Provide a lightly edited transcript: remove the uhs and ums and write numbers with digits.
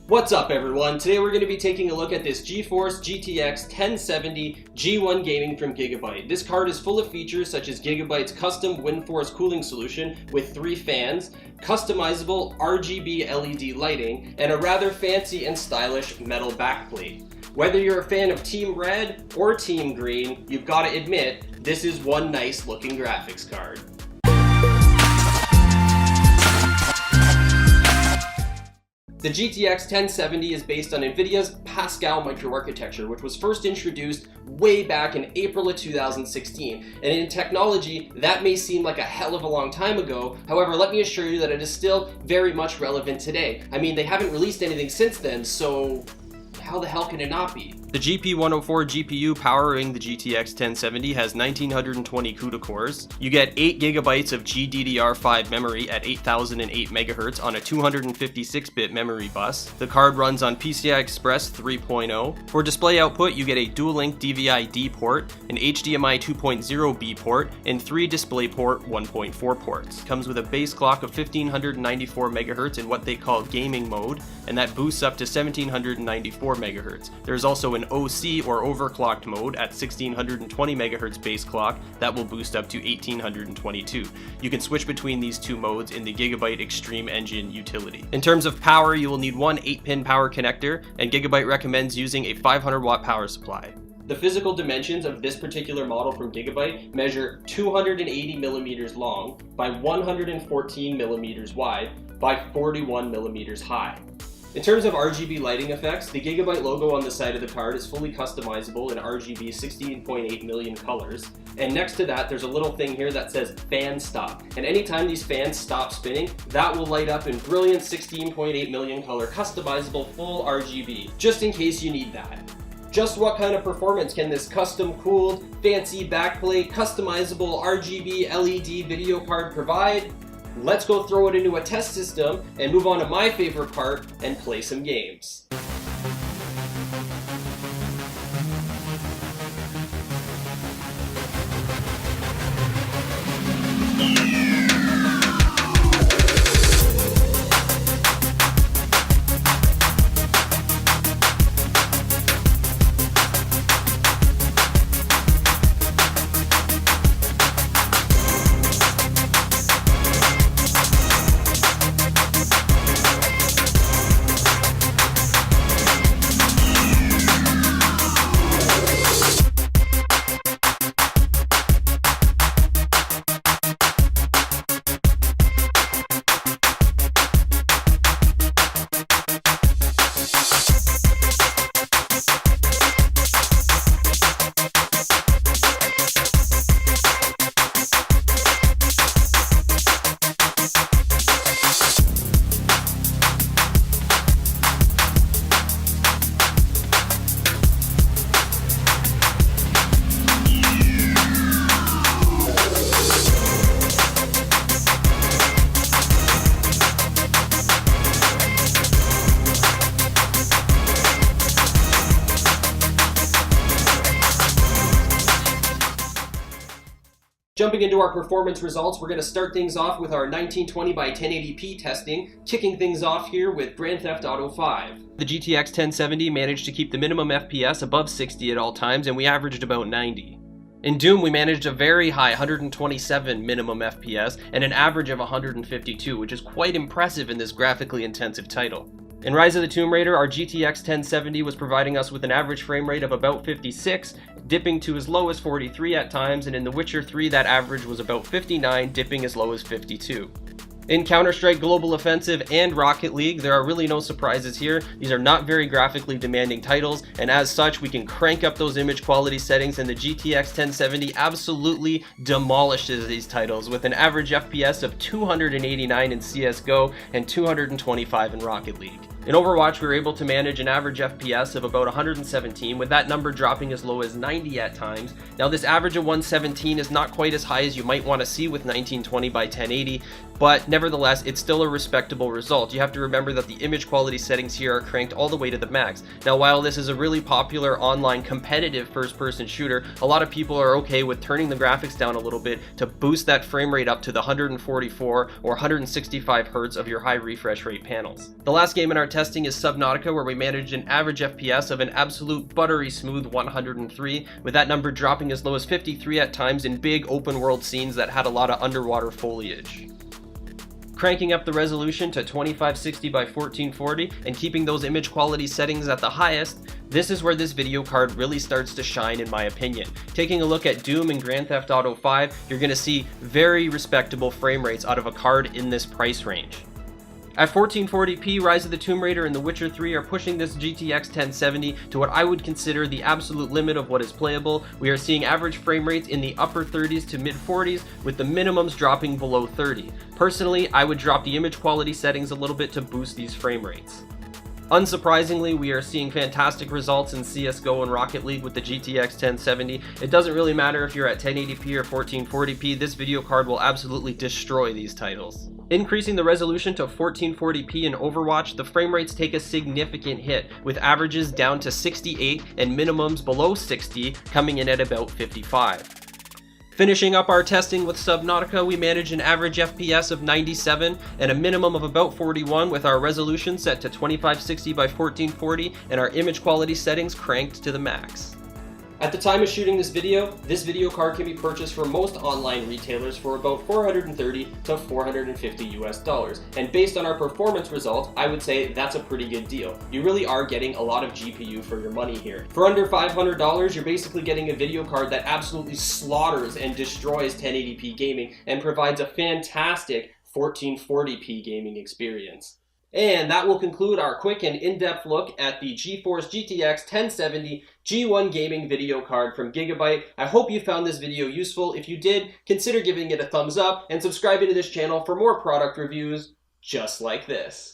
What's up everyone? Today we're going to be taking a look at this GeForce GTX 1070 G1 Gaming from Gigabyte. This card is full of features such as Gigabyte's custom WindForce cooling solution with 3 fans, customizable RGB LED lighting, and a rather fancy and stylish metal backplate. Whether you're a fan of Team Red or Team Green, you've got to admit, this is one nice looking graphics card. The GTX 1070 is based on NVIDIA's Pascal microarchitecture, which was first introduced way back in April of 2016. And in technology, that may seem like a hell of a long time ago. However, let me assure you that it is still very much relevant today. I mean, they haven't released anything since then, so how the hell can it not be? The GP104 GPU powering the GTX 1070 has 1920 CUDA cores. You get 8 GB of GDDR5 memory at 8008 MHz on a 256-bit memory bus. The card runs on PCI Express 3.0. For display output, you get a dual-link DVI-D port, an HDMI 2.0B port, and 3 DisplayPort 1.4 ports. Comes with a base clock of 1594 MHz in what they call gaming mode, and that boosts up to 1794 MHz. There's also an OC or overclocked mode at 1620 MHz base clock that will boost up to 1822. You can switch between these two modes in the Gigabyte Extreme Engine utility. In terms of power, you will need one 8-pin power connector, and Gigabyte recommends using a 500 watt power supply. The physical dimensions of this particular model from Gigabyte measure 280 millimeters long by 114 millimeters wide by 41 millimeters high. In terms of RGB lighting effects, the Gigabyte logo on the side of the card is fully customizable in RGB 16.8 million colors. And next to that, there's a little thing here that says fan stop. And anytime these fans stop spinning, that will light up in brilliant 16.8 million color customizable full RGB, just in case you need that. Just what kind of performance can this custom cooled, fancy backplate, customizable RGB LED video card provide? Let's go throw it into a test system and move on to my favorite part and play some games. Jumping into our performance results, we're going to start things off with our 1920 by 1080p testing, kicking things off here with Grand Theft Auto 5. The GTX 1070 managed to keep the minimum FPS above 60 at all times, and we averaged about 90. In Doom, we managed a very high 127 minimum FPS and an average of 152, which is quite impressive in this graphically intensive title. In Rise of the Tomb Raider, our GTX 1070 was providing us with an average frame rate of about 56, dipping to as low as 43 at times, and in The Witcher 3 that average was about 59, dipping as low as 52. In Counter-Strike Global Offensive and Rocket League, there are really no surprises here. These are not very graphically demanding titles, and as such, we can crank up those image quality settings, and the GTX 1070 absolutely demolishes these titles with an average FPS of 289 in CSGO and 225 in Rocket League. In Overwatch, we were able to manage an average FPS of about 117, with that number dropping as low as 90 at times. Now, this average of 117 is not quite as high as you might want to see with 1920 by 1080, but nevertheless, it's still a respectable result. You have to remember that the image quality settings here are cranked all the way to the max. Now, while this is a really popular online competitive first-person shooter, a lot of people are okay with turning the graphics down a little bit to boost that frame rate up to the 144 or 165 Hz of your high refresh rate panels. The last game in our testing is Subnautica, where we managed an average FPS of an absolute buttery smooth 103, with that number dropping as low as 53 at times in big open world scenes that had a lot of underwater foliage. Cranking up the resolution to 2560 by 1440 and keeping those image quality settings at the highest, this is where this video card really starts to shine in my opinion. Taking a look at Doom and Grand Theft Auto 5, you're going to see very respectable frame rates out of a card in this price range. At 1440p, Rise of the Tomb Raider and The Witcher 3 are pushing this GTX 1070 to what I would consider the absolute limit of what is playable. We are seeing average frame rates in the upper 30s to mid 40s, with the minimums dropping below 30. Personally, I would drop the image quality settings a little bit to boost these frame rates. Unsurprisingly, we are seeing fantastic results in CSGO and Rocket League with the GTX 1070. It doesn't really matter if you're at 1080p or 1440p, this video card will absolutely destroy these titles. Increasing the resolution to 1440p in Overwatch, the frame rates take a significant hit, with averages down to 68 and minimums below 60 coming in at about 55. Finishing up our testing with Subnautica, we managed an average FPS of 97 and a minimum of about 41, with our resolution set to 2560 by 1440 and our image quality settings cranked to the max. At the time of shooting this video card can be purchased from most online retailers for about $430 to $450 US, and based on our performance results, I would say that's a pretty good deal. You really are getting a lot of GPU for your money here. For under $500, you're basically getting a video card that absolutely slaughters and destroys 1080p gaming and provides a fantastic 1440p gaming experience. And that will conclude our quick and in-depth look at the GeForce GTX 1070 G1 gaming video card from Gigabyte. I hope you found this video useful. If you did, consider giving it a thumbs up and subscribing to this channel for more product reviews just like this.